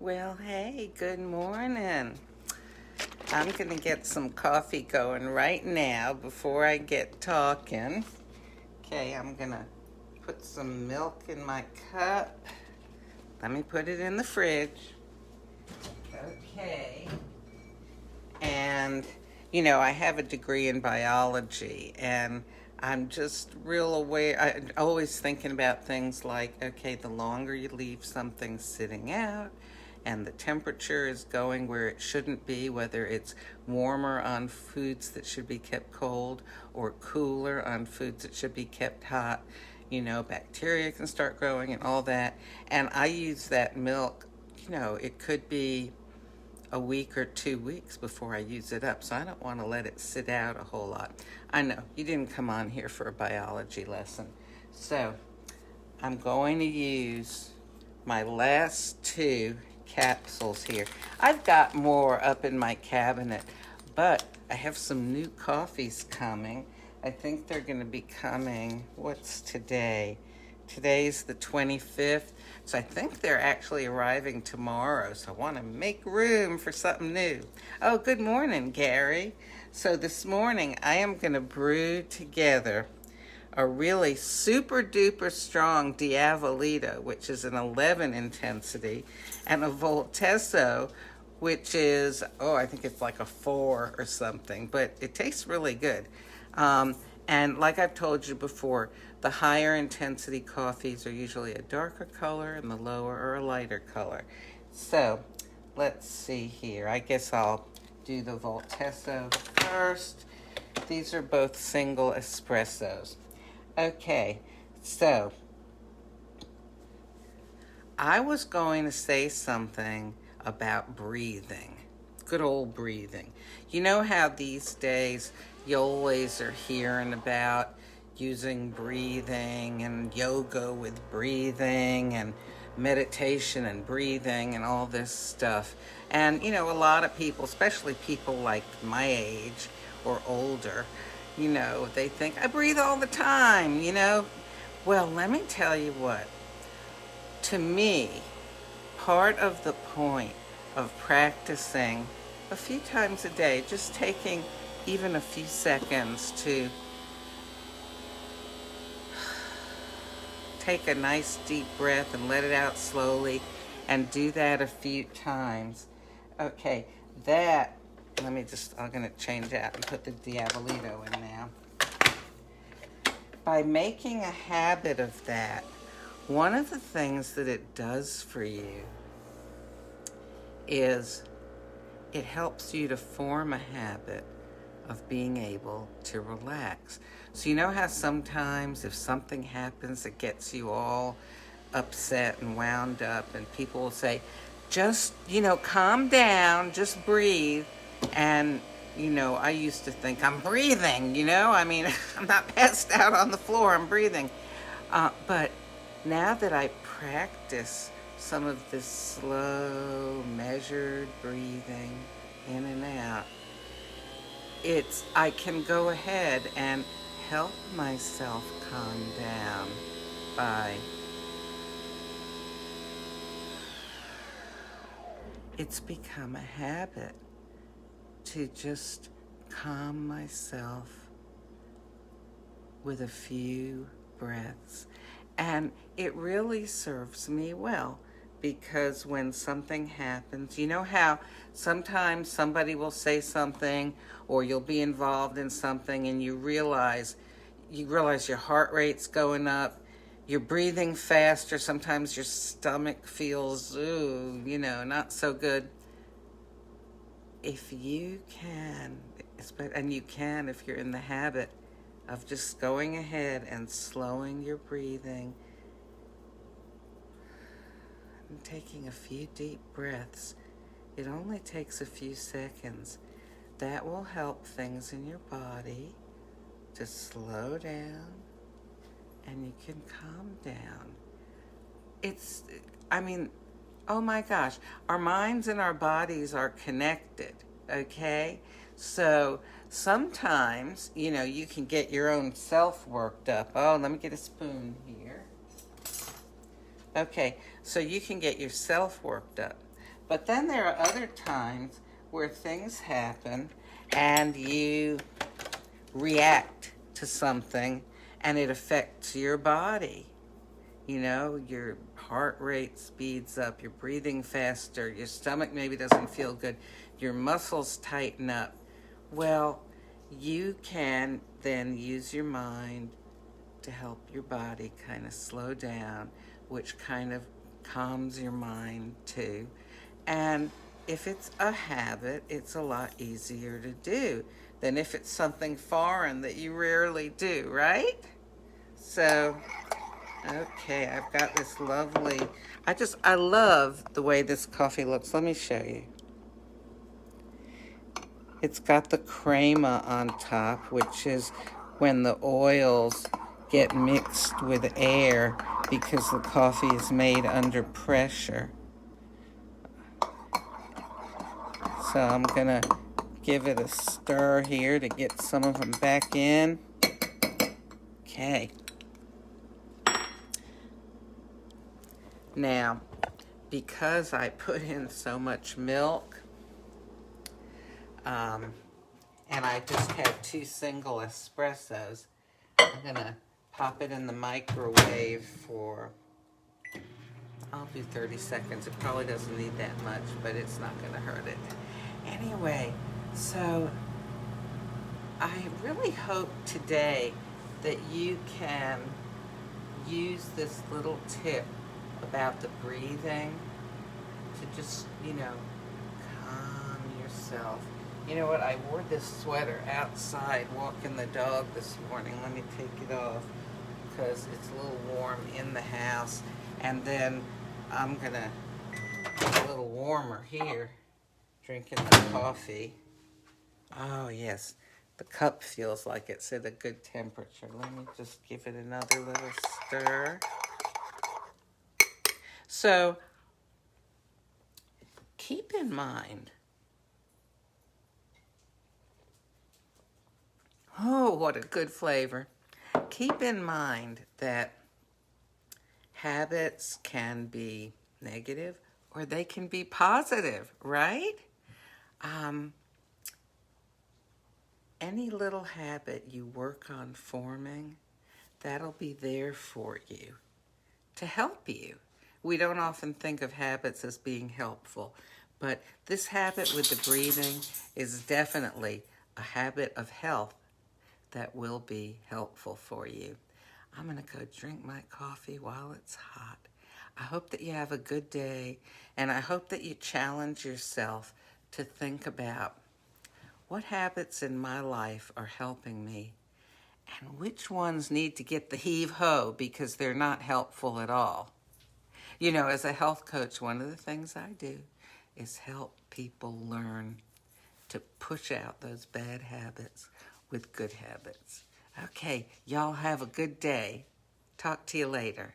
Well, hey, good morning. I'm going to get some coffee going right now before I get talking. Okay, I'm going to put some milk in my cup. Let me put it in the fridge. Okay. And, I have a degree in biology, and I'm just real aware. I'm always thinking about things like, okay, the longer you leave something sitting out, and the temperature is going where it shouldn't be, whether it's warmer on foods that should be kept cold or cooler on foods that should be kept hot, bacteria can start growing and all that. And I use that milk, it could be a week or 2 weeks before I use it up, so I don't want to let it sit out a whole lot. I know, you didn't come on here for a biology lesson. So, I'm going to use my last two capsules here. I've got more up in my cabinet, but I have some new coffees coming. I think they're going to be coming, what's today? Today's the 25th, so I think they're actually arriving tomorrow, so I want to make room for something new. Oh, good morning, Gary. So this morning I am going to brew together a really super duper strong Diavolitto, which is an 11 intensity, and a Voltesso, which is, I think it's like a 4 or something, but it tastes really good. And like I've told you before, the higher intensity coffees are usually a darker color and the lower are a lighter color. So let's see here. I guess I'll do the Voltesso first. These are both single espressos. Okay, so I was going to say something about breathing. Good old breathing. You know how these days you always are hearing about using breathing and yoga with breathing and meditation and breathing and all this stuff. And, a lot of people, especially people like my age or older, they think, I breathe all the time, Well, let me tell you what. To me, part of the point of practicing a few times a day, just taking even a few seconds to take a nice deep breath and let it out slowly and do that a few times. Okay, I'm going to change that and put the Diavolitto in now. By making a habit of that, one of the things that it does for you is it helps you to form a habit of being able to relax. So you know how sometimes if something happens that gets you all upset and wound up, and people will say, just, calm down, just breathe. And, I used to think, I'm breathing, I'm not passed out on the floor, I'm breathing. But now that I practice some of this slow, measured breathing in and out, I can go ahead and help myself calm down by it's become a habit to just calm myself with a few breaths. And it really serves me well, because when something happens, you know how sometimes somebody will say something or you'll be involved in something and you realize your heart rate's going up, you're breathing faster, sometimes your stomach feels, not so good. If you can, and you can if you're in the habit of just going ahead and slowing your breathing and taking a few deep breaths, it only takes a few seconds. That will help things in your body to slow down, and you can calm down. Oh my gosh, our minds and our bodies are connected, okay? So sometimes, you can get your own self worked up. Oh, let me get a spoon here. Okay, so you can get yourself worked up. But then there are other times where things happen and you react to something and it affects your body. You know, your heart rate speeds up, you're breathing faster, your stomach maybe doesn't feel good, your muscles tighten up. Well, you can then use your mind to help your body kind of slow down, which kind of calms your mind too. And if it's a habit, it's a lot easier to do than if it's something foreign that you rarely do, right? So, okay, I've got this lovely, I love the way this coffee looks. Let me show you. It's got the crema on top, which is when the oils get mixed with air because the coffee is made under pressure. So I'm gonna give it a stir here to get some of them back in. Okay. Now, because I put in so much milk, and I just had 2 single espressos, I'm gonna pop it in the microwave for, I'll do 30 seconds. It probably doesn't need that much, but it's not gonna hurt it. Anyway, so I really hope today that you can use this little tip about the breathing to just, calm yourself. You know what? I wore this sweater outside walking the dog this morning. Let me take it off because it's a little warm in the house. And then I'm going to get a little warmer here, drinking the coffee. Oh, yes. The cup feels like it's at a good temperature. Let me just give it another little stir. So, keep in mind, oh, what a good flavor. Keep in mind that habits can be negative or they can be positive, right? Any little habit you work on forming, that'll be there for you to help you. We don't often think of habits as being helpful, but this habit with the breathing is definitely a habit of health that will be helpful for you. I'm going to go drink my coffee while it's hot. I hope that you have a good day, and I hope that you challenge yourself to think about what habits in my life are helping me and which ones need to get the heave-ho because they're not helpful at all. You know, as a health coach, one of the things I do is help people learn to push out those bad habits with good habits. Okay, y'all have a good day. Talk to you later.